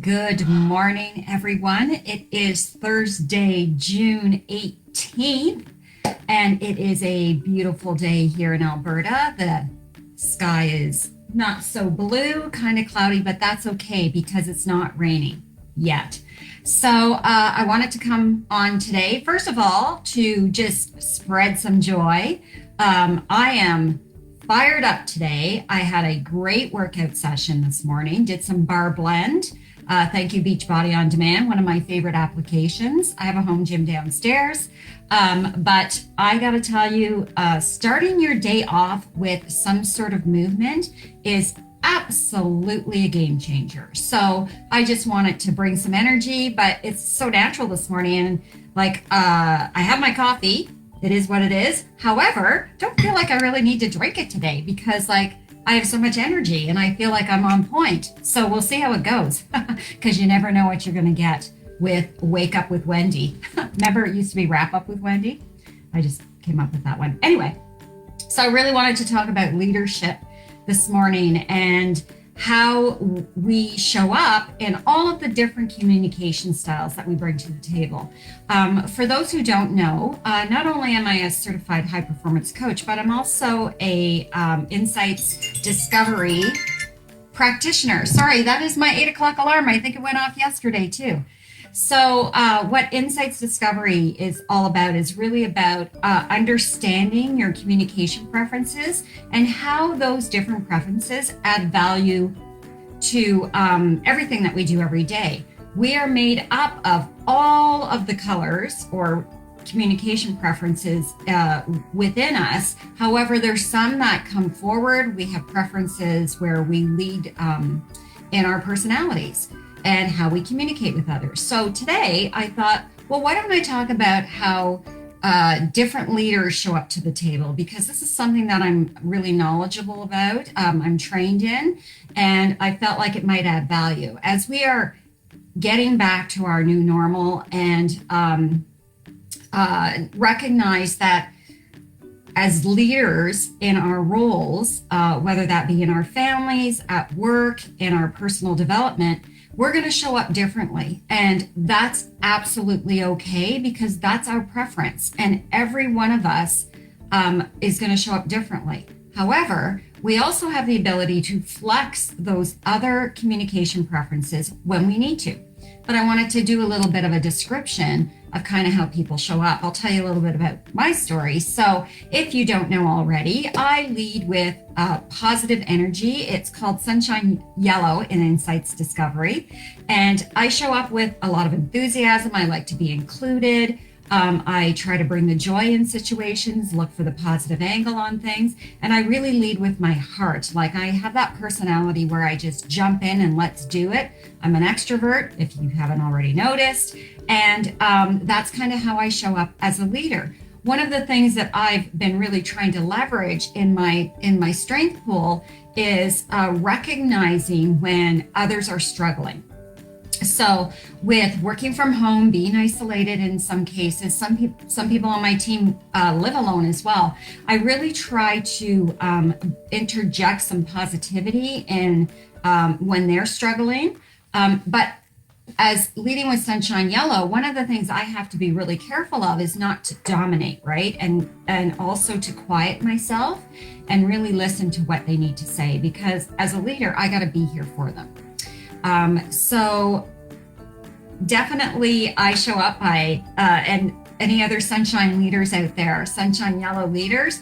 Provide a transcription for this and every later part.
Good morning, everyone. It is Thursday, June 18th, and it is a beautiful day here in Alberta. The sky is not so blue, kind of cloudy, but that's okay because it's not raining yet. So I wanted to come on today, first of all, to just spread some joy. I am fired up today. I had a great workout session this morning, did some bar blend. Thank you, Beachbody On Demand, one of my favorite applications. I have a home gym downstairs. But I got to tell you, starting your day off with some sort of movement is absolutely a game changer. So I just wanted to bring some energy, but it's so natural this morning. And I have my coffee. It is what it is. However, don't feel like I really need to drink it today because I have so much energy and I feel like I'm on point. So we'll see how it goes because you never know what you're going to get with Wake Up with Wendy. Remember, it used to be Wrap Up with Wendy? I just came up with that one. Anyway, so I really wanted to talk about leadership this morning and how we show up in all of the different communication styles that we bring to the table. For those who don't know, not only am I a certified high performance coach, but I'm also a insights discovery practitioner. Sorry, that is my 8 o'clock alarm. I think it went off yesterday too. So what Insights Discovery is all about is really about understanding your communication preferences and how those different preferences add value to everything that we do every day. We are made up of all of the colors or communication preferences within us. However, there's some that come forward. We have preferences where we lead in our personalities and how we communicate with others. So today I thought, well, why don't I talk about how different leaders show up to the table? Because this is something that I'm really knowledgeable about, I'm trained in, and I felt like it might add value. As we are getting back to our new normal and recognize that as leaders in our roles, whether that be in our families, at work, in our personal development, we're going to show up differently. And that's absolutely okay because that's our preference. And every one of us is going to show up differently. However, we also have the ability to flex those other communication preferences when we need to. But I wanted to do a little bit of a description of kind of how people show up. I'll tell you a little bit about my story. So if you don't know already, I lead with positive energy. It's called Sunshine Yellow in Insights Discovery. And I show up with a lot of enthusiasm. I like to be included. I try to bring the joy in situations, look for the positive angle on things, and I really lead with my heart. Like I have that personality where I just jump in and let's do it. I'm an extrovert, if you haven't already noticed, and that's kind of how I show up as a leader. One of the things that I've been really trying to leverage in my strength pool is recognizing when others are struggling. So with working from home, being isolated in some cases, some people on my team live alone as well. I really try to interject some positivity in when they're struggling. But as leading with Sunshine Yellow, one of the things I have to be really careful of is not to dominate, right? And also to quiet myself and really listen to what they need to say, because as a leader, I got to be here for them. So definitely I show up and any other sunshine leaders out there, Sunshine Yellow leaders,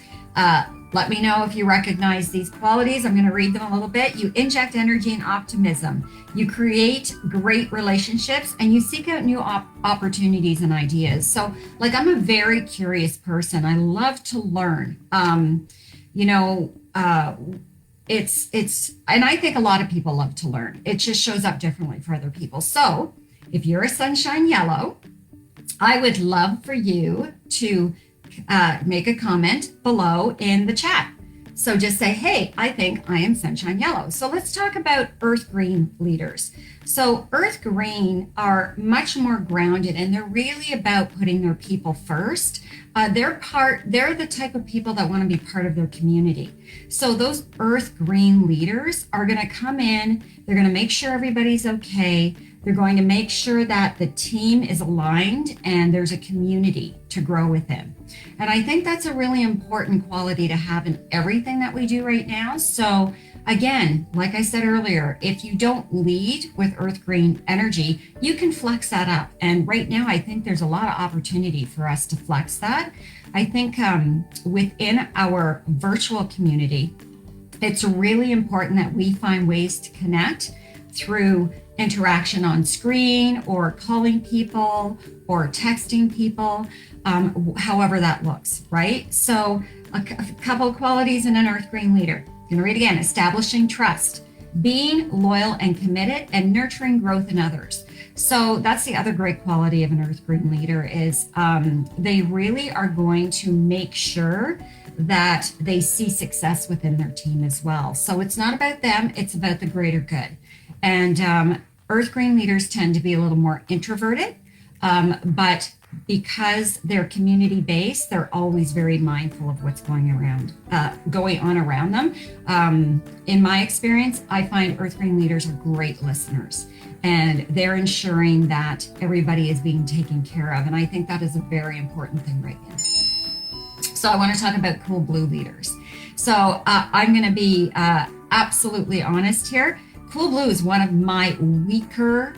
let me know if you recognize these qualities. I'm going to read them a little bit. You inject energy and optimism. You create great relationships and you seek out new opportunities and ideas. So I'm a very curious person. I love to learn. It's and I think a lot of people love to learn. It just shows up differently for other people. So if you're a Sunshine Yellow, I would love for you to make a comment below in the chat. So just say, hey, I think I am sunshine yellow. So let's talk about earth green leaders. So earth green are much more grounded, and they're really about putting their people first. They're the type of people that want to be part of their community. So those earth green leaders are going to come in, they're going to make sure everybody's okay. They're going to make sure that the team is aligned and there's a community to grow within. And I think that's a really important quality to have in everything that we do right now. So again, like I said earlier, if you don't lead with earth green energy, you can flex that up. And right now, I think there's a lot of opportunity for us to flex that. I think within our virtual community, it's really important that we find ways to connect through interaction on screen or calling people or texting people, however that looks, right? So a couple of qualities in an earth green leader. I'm going to read again: establishing trust, being loyal and committed, and nurturing growth in others. So that's the other great quality of an earth green leader is they really are going to make sure that they see success within their team as well. So it's not about them, it's about the greater good. And earth green leaders tend to be a little more introverted, but because they're community based, they're always very mindful of what's going on around them. In my experience, I find earth green leaders are great listeners, and they're ensuring that everybody is being taken care of. And I think that is a very important thing right now. So I want to talk about cool blue leaders. So I'm going to be absolutely honest here. Cool blue is one of my weaker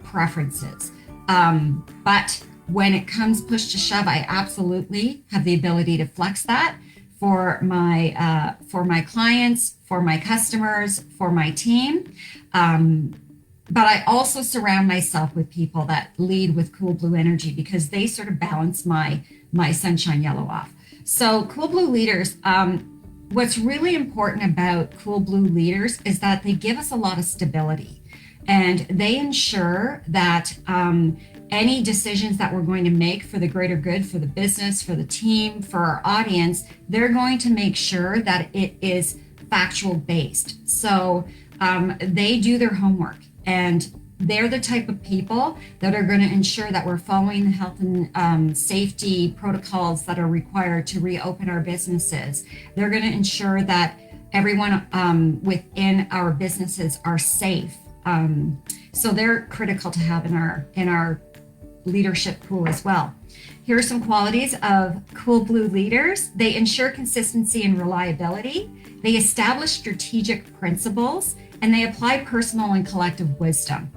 preferences. But when it comes push to shove, I absolutely have the ability to flex that for my clients, for my customers, for my team. But I also surround myself with people that lead with cool blue energy because they sort of balance my sunshine yellow off. So cool blue leaders, what's really important about cool blue leaders is that they give us a lot of stability, and they ensure that any decisions that we're going to make for the greater good, for the business, for the team, for our audience, they're going to make sure that it is factual based. So they do their homework, and they're the type of people that are going to ensure that we're following the health and safety protocols that are required to reopen our businesses. They're going to ensure that everyone within our businesses are safe. So they're critical to have in our leadership pool as well. Here are some qualities of cool blue leaders. They ensure consistency and reliability. They establish strategic principles, and they apply personal and collective wisdom.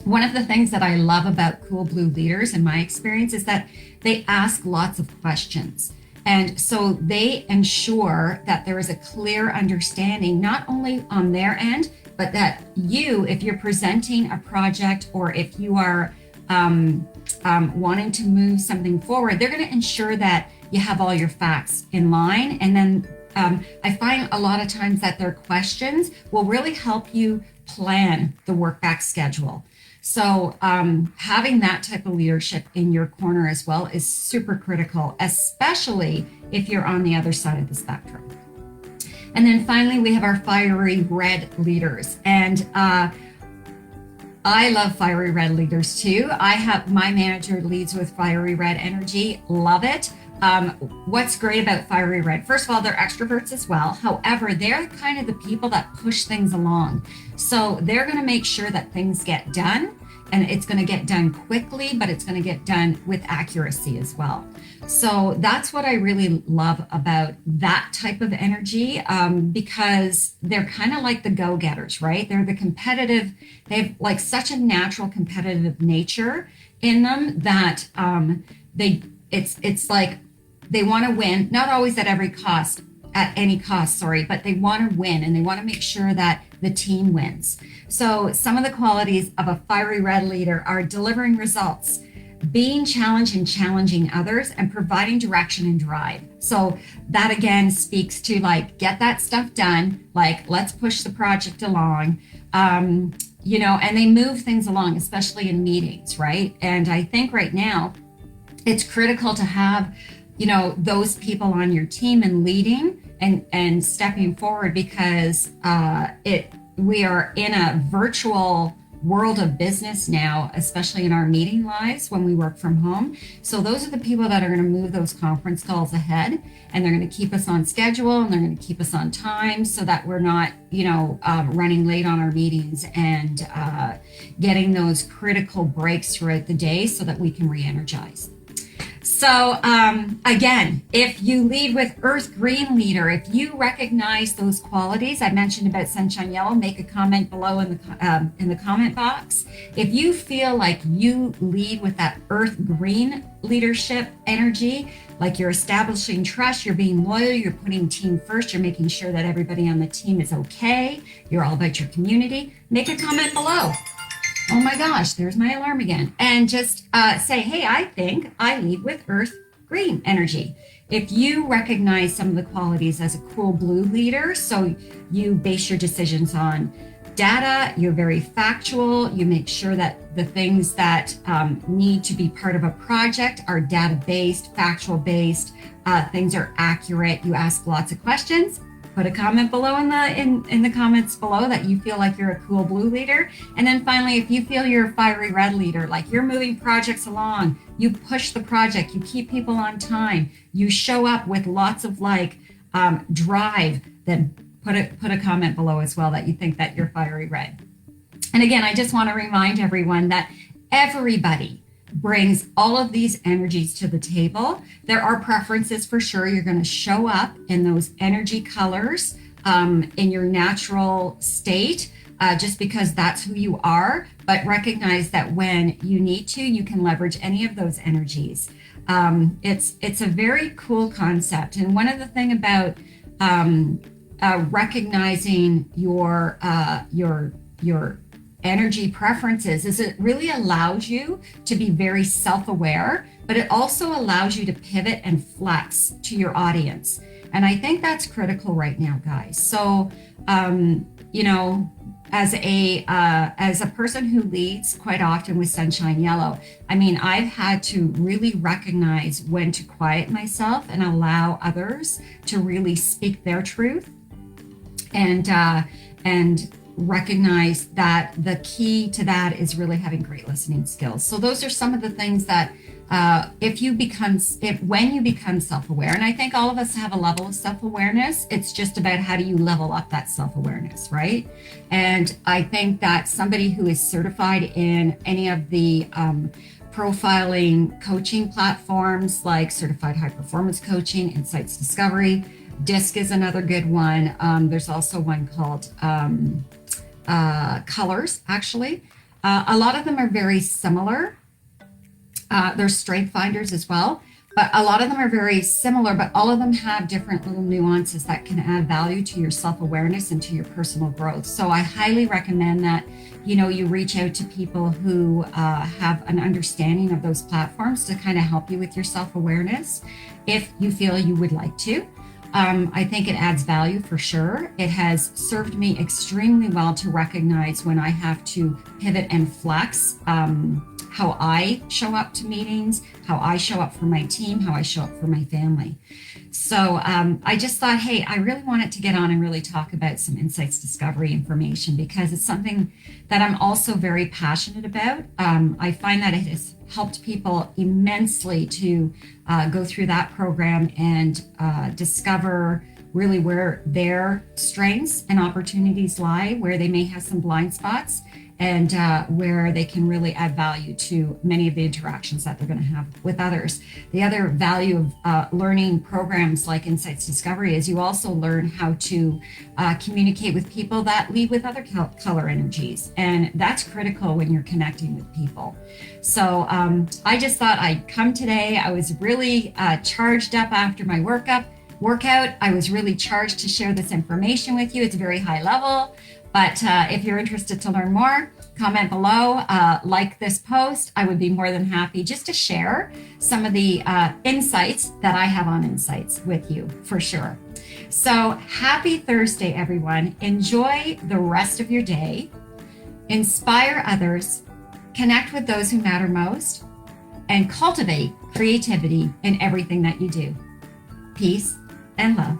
One of the things that I love about cool blue leaders in my experience is that they ask lots of questions. And so they ensure that there is a clear understanding, not only on their end, but that you, if you're presenting a project or if you are wanting to move something forward, they're going to ensure that you have all your facts in line. And then I find a lot of times that their questions will really help you plan the work back schedule. So having that type of leadership in your corner as well is super critical, especially if you're on the other side of the spectrum. And then finally, we have our fiery red leaders. And I love fiery red leaders too. My manager leads with fiery red energy. Love it. What's great about fiery red? First of all, they're extroverts as well. However, they're kind of the people that push things along. So they're going to make sure that things get done, and it's going to get done quickly, but it's going to get done with accuracy as well. So that's what I really love about that type of energy, because they're kind of like the go-getters, right? They're the competitive, they have like such a natural competitive nature in them that it's like they want to win, not always at any cost, but they want to win, and they want to make sure that the team wins. So some of the qualities of a fiery red leader are delivering results, being challenged and challenging others, and providing direction and drive. So that again speaks to like, get that stuff done, like let's push the project along, and they move things along, especially in meetings, right? And I think right now it's critical to have those people on your team and leading and stepping forward, because we are in a virtual world of business now, especially in our meeting lives when we work from home. So those are the people that are going to move those conference calls ahead, and they're going to keep us on schedule, and they're going to keep us on time so that we're not, running late on our meetings, and getting those critical breaks throughout the day so that we can re-energize. So again, if you lead with Earth Green Leader, if you recognize those qualities I mentioned about Sunshine Yellow, make a comment below in the comment box. If you feel like you lead with that Earth Green leadership energy, like you're establishing trust, you're being loyal, you're putting team first, you're making sure that everybody on the team is okay, you're all about your community, make a comment below. Oh my gosh, there's my alarm again. And just say, hey, I think I lead with Earth Green energy. If you recognize some of the qualities as a cool blue leader, so you base your decisions on data, you're very factual, you make sure that the things that need to be part of a project are data-based, factual-based, things are accurate, you ask lots of questions. Put a comment below in the comments below that you feel like you're a cool blue leader. And then finally, if you feel you're a fiery red leader, like you're moving projects along, you push the project, you keep people on time, you show up with lots of drive, then put a comment below as well that you think that you're fiery red. And again, I just want to remind everyone that everybody brings all of these energies to the table. There are preferences for sure. You're going to show up in those energy colors in your natural state, just because that's who you are. But recognize that when you need to, you can leverage any of those energies. It's a very cool concept. And one of the things about recognizing your energy preferences is it really allows you to be very self-aware, but it also allows you to pivot and flex to your audience. And I think that's critical right now, guys. So, as a person who leads quite often with Sunshine Yellow, I mean, I've had to really recognize when to quiet myself and allow others to really speak their truth, and recognize that the key to that is really having great listening skills. So those are some of the things that when you become self-aware, and I think all of us have a level of self-awareness, it's just about how do you level up that self-awareness, right? And I think that somebody who is certified in any of the profiling coaching platforms like Certified High Performance Coaching, Insights Discovery, DISC is another good one. There's also one called Colors, actually. A lot of them are very similar. There's Strength Finders as well, but a lot of them are very similar, but all of them have different little nuances that can add value to your self-awareness and to your personal growth. So I highly recommend that, you reach out to people who have an understanding of those platforms to kind of help you with your self-awareness if you feel you would like to. I think it adds value for sure. It has served me extremely well to recognize when I have to pivot and flex, how I show up to meetings, how I show up for my team, how I show up for my family. So I just thought, hey, I really wanted to get on and really talk about some Insights Discovery information because it's something that I'm also very passionate about. I find that it has helped people immensely to go through that program and discover really where their strengths and opportunities lie, where they may have some blind spots, and where they can really add value to many of the interactions that they're going to have with others. The other value of learning programs like Insights Discovery is you also learn how to communicate with people that lead with other color energies. And that's critical when you're connecting with people. So I just thought I'd come today. I was really charged up after my workout. I was really charged to share this information with you. It's very high level. But if you're interested to learn more, comment below, like this post. I would be more than happy just to share some of the insights that I have on Insights with you for sure. So happy Thursday, everyone. Enjoy the rest of your day. Inspire others, connect with those who matter most, and cultivate creativity in everything that you do. Peace and love.